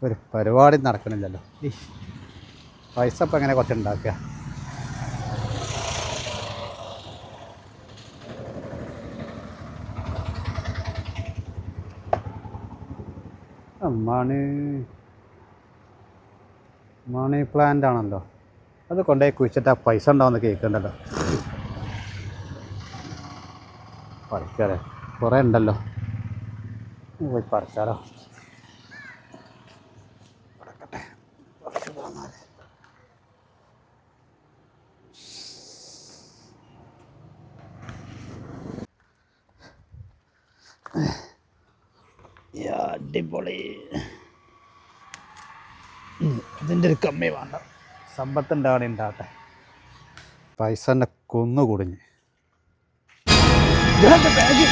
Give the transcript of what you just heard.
ഒരു പരിപാടി നടക്കണില്ലല്ലോ. പൈസ ഇപ്പം എങ്ങനെ കുറച്ച് ഉണ്ടാക്കുക? മണി പ്ലാന്റ് ആണല്ലോ, അത് കൊണ്ടുപോയി കുഴിച്ചിട്ട് ആ പൈസ ഉണ്ടാവുമെന്ന് കേൾക്കണ്ടല്ലോ. പറിക്കാതെ കുറേ ഉണ്ടല്ലോ, പോയി പറിച്ചാലോ. അടിപൊളി. ഇതിൻ്റെ ഒരു കമ്മി വേണ്ട, സമ്പത്തിൻ്റെ അവിടെ ഉണ്ടാകട്ടെ. പൈസ തന്നെ കുന്നുകുടിഞ്ഞ്. ബാഗ്